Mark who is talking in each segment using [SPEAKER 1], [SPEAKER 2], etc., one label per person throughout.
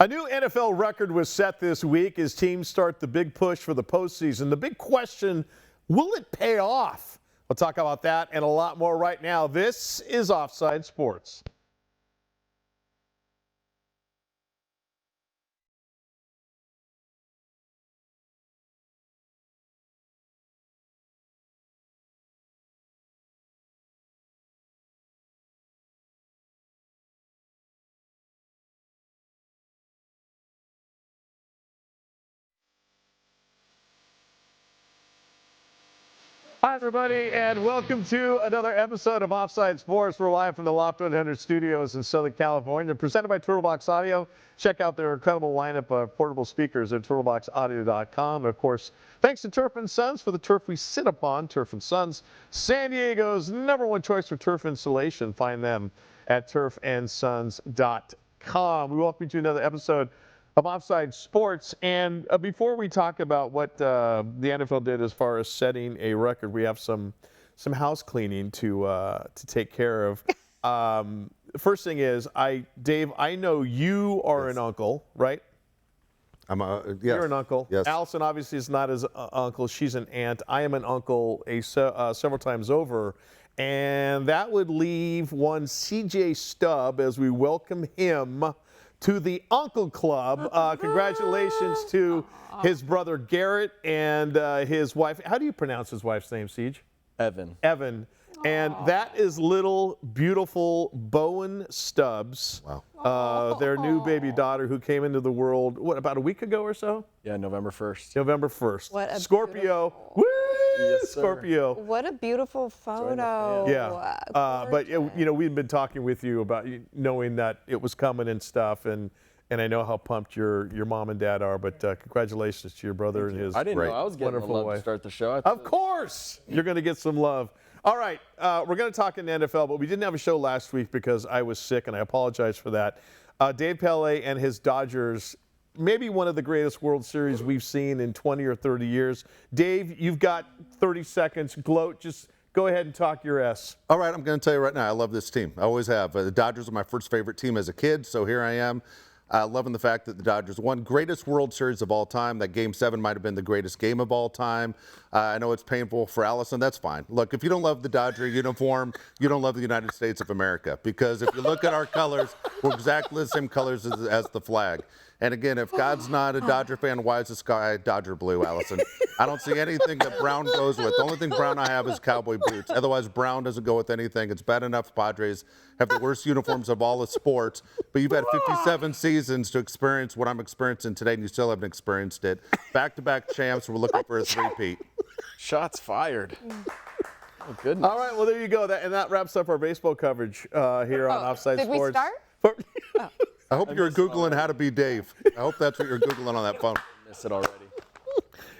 [SPEAKER 1] A new NFL record was set this week as teams start the big push for the postseason. The big question, will it pay off? We'll talk about that and a lot more right now. This is Offside Sports. Hi, everybody, and welcome to another episode of Offside Sports. We're live from the Loft 100 studios in Southern California, presented by Turtlebox Audio. Check out their incredible lineup of portable speakers at turtleboxaudio.com. And of course, thanks to Turf & Sons for the turf we sit upon. Turf & Sons, San Diego's #1 choice for turf installation. Find them at turfandsons.com. We welcome you to another episode of Offside Sports. And before we talk about what the NFL did as far as setting a record, we have some house cleaning to take care of. First thing is, Dave, I know you are an uncle, right?
[SPEAKER 2] Yes.
[SPEAKER 1] You're an uncle.
[SPEAKER 2] Yes.
[SPEAKER 1] Allison obviously is not as uncle. She's an aunt. I am an uncle several times over. And that would leave one CJ Stubb as we welcome him to the Uncle Club. Congratulations to his brother Garrett and his wife. How do you pronounce his wife's name, Siege?
[SPEAKER 3] Evan.
[SPEAKER 1] Evan. And that is little, beautiful Bowen Stubbs,
[SPEAKER 2] Wow.
[SPEAKER 1] their new baby daughter who came into the world, about a week ago or so?
[SPEAKER 3] Yeah, November 1st.
[SPEAKER 1] November 1st.
[SPEAKER 4] What a
[SPEAKER 1] Scorpio. Woo!
[SPEAKER 3] Yes, sir.
[SPEAKER 1] Scorpio.
[SPEAKER 4] What a beautiful photo.
[SPEAKER 1] Yeah. But we've been talking with you about knowing that it was coming and stuff, and I know how pumped your mom and dad are. But congratulations to your brother and his
[SPEAKER 3] I didn't know I was getting the
[SPEAKER 1] wonderful
[SPEAKER 3] love
[SPEAKER 1] wife.
[SPEAKER 3] to start the show.
[SPEAKER 1] Of course, you're going to get some love. All right, we're going to talk in the NFL, but we didn't have a show last week because I was sick, and I apologize for that. Dave Pele and his Dodgers, maybe one of the greatest World Series we've seen in 20 or 30 years. Dave, you've got 30 seconds. Gloat. Just go ahead and talk your S.
[SPEAKER 2] All right, I'm going to tell you right now, I love this team. I always have. The Dodgers are my first favorite team as a kid, so here I am. Loving the fact that the Dodgers won greatest World Series of all time. That Game 7 might have been the greatest game of all time. I know it's painful for Allison. That's fine. Look, if you don't love the Dodger uniform, you don't love the United States of America. Because if you look at our colors, we're exactly the same colors as the flag. And again, if God's not a Dodger fan, why is the sky Dodger blue, Allison? I don't see anything that brown goes with. The only thing brown I have is cowboy boots. Otherwise, brown doesn't go with anything. It's bad enough Padres have the worst uniforms of all the sports, but you've had 57 seasons to experience what I'm experiencing today, and you still haven't experienced it. Back-to-back champs. We're looking for a three-peat.
[SPEAKER 3] Shots fired. Oh, goodness.
[SPEAKER 1] All right, well, there you go. That wraps up our baseball coverage here on Offside
[SPEAKER 4] Did
[SPEAKER 1] Sports.
[SPEAKER 4] we start?
[SPEAKER 2] I hope you're Googling how to be Dave. I hope that's what you're Googling on that phone.
[SPEAKER 3] I missed it already.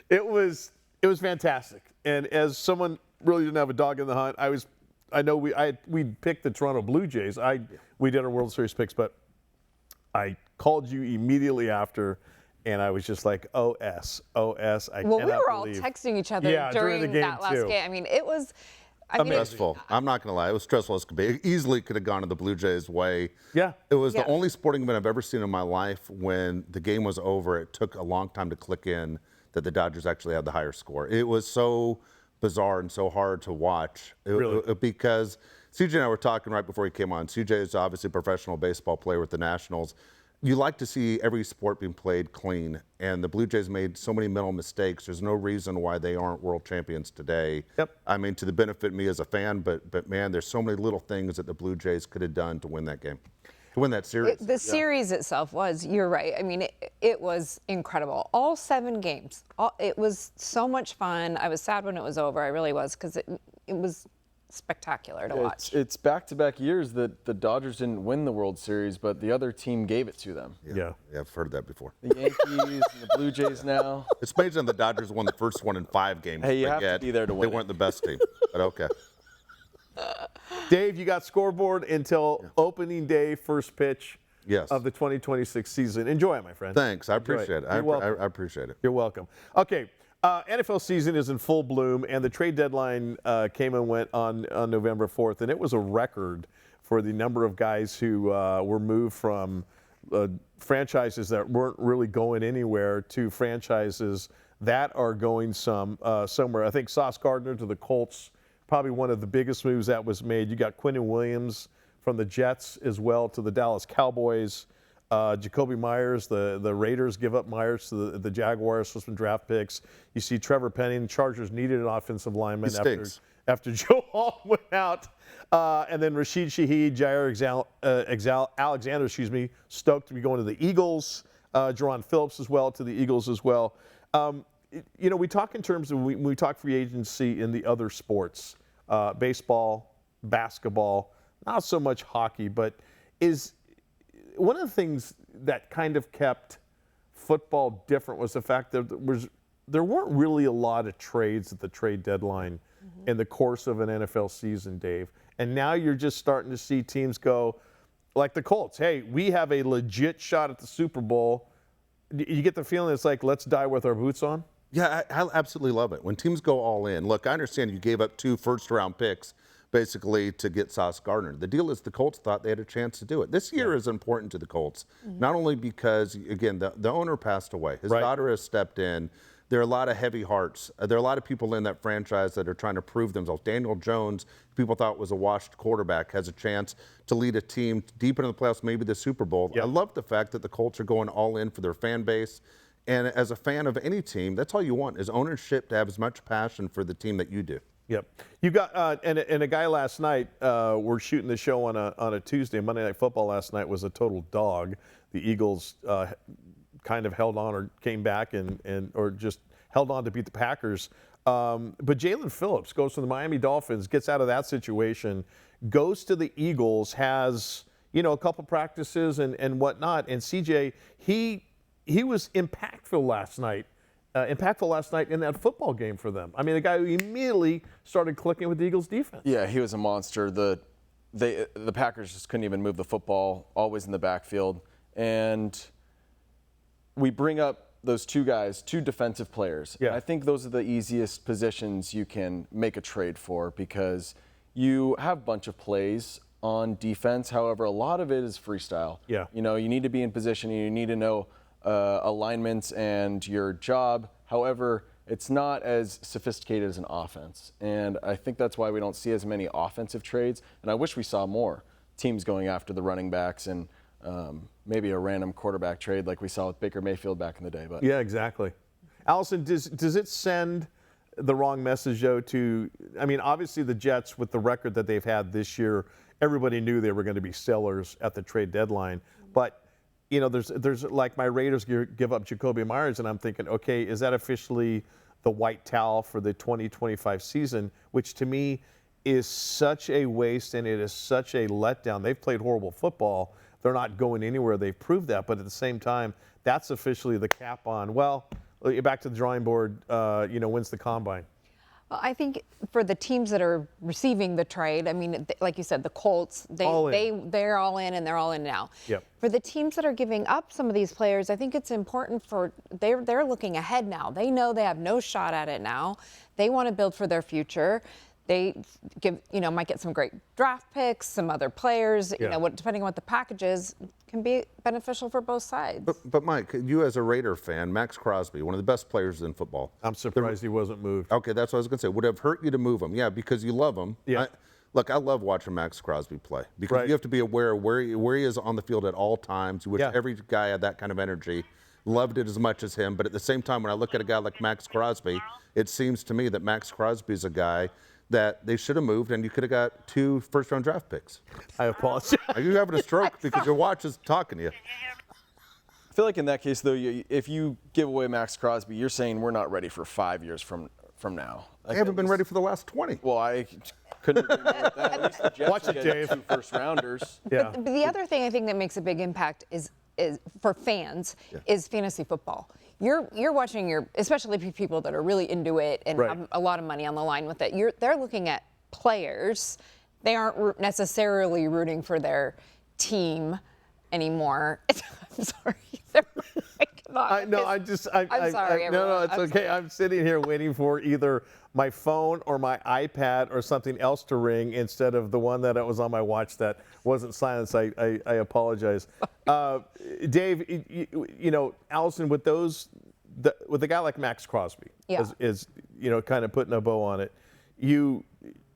[SPEAKER 1] It was fantastic, and as someone really didn't have a dog in the hunt, we picked the Toronto Blue Jays. We did our World Series picks, but I called you immediately after, and I was just like, OS.
[SPEAKER 4] Well, we were all texting each other during
[SPEAKER 1] the game
[SPEAKER 4] that last
[SPEAKER 1] too.
[SPEAKER 4] game. I mean, it was.
[SPEAKER 2] Stressful. I'm not going to lie. It was stressful as could be. It easily could have gone to the Blue Jays' way.
[SPEAKER 1] Yeah.
[SPEAKER 2] It was the
[SPEAKER 4] Yeah.
[SPEAKER 2] only sporting event I've ever seen in my life when the game was over. It took a long time to click in that the Dodgers actually had the higher score. It was so bizarre and so hard to watch. Because CJ and I were talking right before he came on. CJ is obviously a professional baseball player with the Nationals. You like to see every sport being played clean, and the Blue Jays made so many mental mistakes. There's no reason why they aren't world champions today.
[SPEAKER 1] Yep.
[SPEAKER 2] I mean, to the benefit of me as a fan, but man, there's so many little things that the Blue Jays could have done to win that game, to win that series.
[SPEAKER 4] The series itself was, you're right. I mean, it was incredible. All 7 games. It was so much fun. I was sad when it was over. I really was, because it was spectacular to watch.
[SPEAKER 3] It's back-to-back years that the Dodgers didn't win the World Series, but the other team gave it to them.
[SPEAKER 1] Yeah.
[SPEAKER 2] I've heard that before.
[SPEAKER 3] The Yankees and the Blue Jays now.
[SPEAKER 2] It's amazing the Dodgers won the first one in 5 games.
[SPEAKER 3] Hey, you
[SPEAKER 2] but
[SPEAKER 3] have to
[SPEAKER 2] yet
[SPEAKER 3] be there to win
[SPEAKER 2] They
[SPEAKER 3] it.
[SPEAKER 2] weren't the best team, but okay.
[SPEAKER 1] Dave, you got scoreboard until opening day, first pitch
[SPEAKER 2] Yes.
[SPEAKER 1] of the 2026 season. Enjoy it, my friend.
[SPEAKER 2] Thanks. I
[SPEAKER 1] Enjoy
[SPEAKER 2] appreciate it.
[SPEAKER 1] You're welcome.
[SPEAKER 2] I appreciate it.
[SPEAKER 1] You're welcome. Okay, NFL season is in full bloom, and the trade deadline came and went on November 4th, and it was a record for the number of guys who were moved from franchises that weren't really going anywhere to franchises that are going somewhere. I think Sauce Gardner to the Colts, probably one of the biggest moves that was made. You got Quinnen Williams from the Jets as well to the Dallas Cowboys. Jacoby Myers, the Raiders give up Myers to the Jaguars for some draft picks. You see Trevor Penning, Chargers needed an offensive lineman after Joe Hall went out. And then Rashid Shaheed, Jair Alexander, stoked to be going to the Eagles. Jerron Phillips as well to the Eagles as well. We talk in terms of, we talk free agency in the other sports, baseball, basketball, not so much hockey, but is one of the things that kind of kept football different was the fact that there weren't really a lot of trades at the trade deadline in the course of an NFL season, Dave. And now you're just starting to see teams go, like the Colts, hey, we have a legit shot at the Super Bowl. You get the feeling it's like, let's die with our boots on?
[SPEAKER 2] Yeah, I absolutely love it. When teams go all in. Look, I understand you gave up 2 first-round picks basically to get Sauce Gardner. The deal is the Colts thought they had a chance to do it. This year is important to the Colts, not only because, again, the owner passed away. His daughter has stepped in. There are a lot of heavy hearts. There are a lot of people in that franchise that are trying to prove themselves. Daniel Jones, people thought was a washed quarterback, has a chance to lead a team deep into the playoffs, maybe the Super Bowl. I love the fact that the Colts are going all in for their fan base. And as a fan of any team, that's all you want is ownership to have as much passion for the team that you do.
[SPEAKER 1] Yep. You got and a guy last night. We're shooting the show on a Tuesday. Monday Night Football last night was a total dog. The Eagles kind of held on or came back or just held on to beat the Packers. But Jalen Phillips goes from the Miami Dolphins, gets out of that situation, goes to the Eagles, has a couple practices and whatnot. And CJ, he was impactful last night. In that football game for them. I mean, the guy who immediately started clicking with the Eagles defense.
[SPEAKER 3] Yeah, he was a monster. The Packers just couldn't even move the football, always in the backfield. And we bring up those 2 guys, 2 defensive players.
[SPEAKER 1] Yeah.
[SPEAKER 3] And I think those are the easiest positions you can make a trade for because you have a bunch of plays on defense. However, a lot of it is freestyle.
[SPEAKER 1] Yeah.
[SPEAKER 3] You need to be in position and you need to know alignments and your job. However, it's not as sophisticated as an offense. And I think that's why we don't see as many offensive trades. And I wish we saw more teams going after the running backs and maybe a random quarterback trade like we saw with Baker Mayfield back in the day. But
[SPEAKER 1] yeah, exactly. Allison, does it send the wrong message, though, obviously the Jets, with the record that they've had this year, everybody knew they were going to be sellers at the trade deadline. But there's like my Raiders give up Jacoby Myers, and I'm thinking, okay, is that officially the white towel for the 2025 season, which to me is such a waste and it is such a letdown. They've played horrible football. They're not going anywhere. They've proved that. But at the same time, that's officially the cap on, well, back to the drawing board, when's the combine?
[SPEAKER 4] Well, I think for the teams that are receiving the trade, like you said, the Colts, they're all in and they're all in now.
[SPEAKER 1] Yep.
[SPEAKER 4] For the teams that are giving up some of these players, I think it's important they're looking ahead now. They know they have no shot at it now. They want to build for their future. They might get some great draft picks, some other players, depending on what the package is, can be beneficial for both sides.
[SPEAKER 2] But Mike, you as a Raider fan, Max Crosby, one of the best players in football.
[SPEAKER 1] I'm surprised he wasn't moved.
[SPEAKER 2] Okay, that's what I was going to say. Would it have hurt you to move him? Yeah, because you love him.
[SPEAKER 1] Yeah.
[SPEAKER 2] I love watching Max Crosby play because you have to be aware of where he is on the field at all times. You wish every guy had that kind of energy. Loved it as much as him. But at the same time, when I look at a guy like Max Crosby, it seems to me that Max Crosby is a guy that they should have moved, and you could have got 2 first-round draft picks.
[SPEAKER 1] I apologize.
[SPEAKER 2] Are you having a stroke because your watch is talking to you?
[SPEAKER 3] I feel like in that case, though, if you give away Max Crosby, you're saying we're not ready for 5 years from now.
[SPEAKER 2] I haven't been ready for the last 20.
[SPEAKER 3] Well, I couldn't agree more with that. At least the Jets
[SPEAKER 1] Watch it,
[SPEAKER 3] get
[SPEAKER 1] Dave.
[SPEAKER 3] 2 first-rounders.
[SPEAKER 1] Yeah.
[SPEAKER 4] But the other thing I think that makes a big impact is for fans is fantasy football. You're watching especially people that are really into it and have a lot of money on the line with it. They're looking at players. They aren't necessarily rooting for their team anymore. I'm sorry. I cannot. I'm sorry,
[SPEAKER 1] no,
[SPEAKER 4] everyone.
[SPEAKER 1] it's
[SPEAKER 4] I'm
[SPEAKER 1] okay. I'm sitting here waiting for either my phone or my iPad or something else to ring instead of the one that was on my watch that wasn't silenced. I apologize. Dave, Allison, with with a guy like Max Crosby,
[SPEAKER 4] Yeah.
[SPEAKER 1] is kind of putting a bow on it, you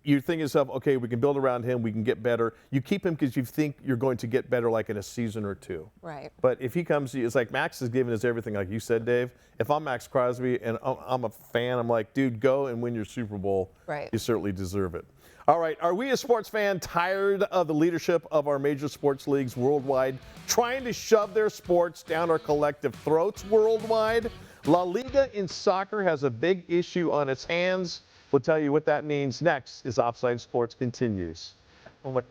[SPEAKER 1] think to yourself, okay, we can build around him, we can get better. You keep him because you think you're going to get better like in a season or two.
[SPEAKER 4] Right.
[SPEAKER 1] But if he comes to you, it's like Max is giving us everything, like you said, Dave. If I'm Max Crosby and I'm a fan, I'm like, dude, go and win your Super Bowl.
[SPEAKER 4] Right.
[SPEAKER 1] You certainly deserve it. All right, are we as sports fans tired of the leadership of our major sports leagues worldwide trying to shove their sports down our collective throats worldwide? La Liga in soccer has a big issue on its hands. We'll tell you what that means next as Offside Sports continues. Oh my.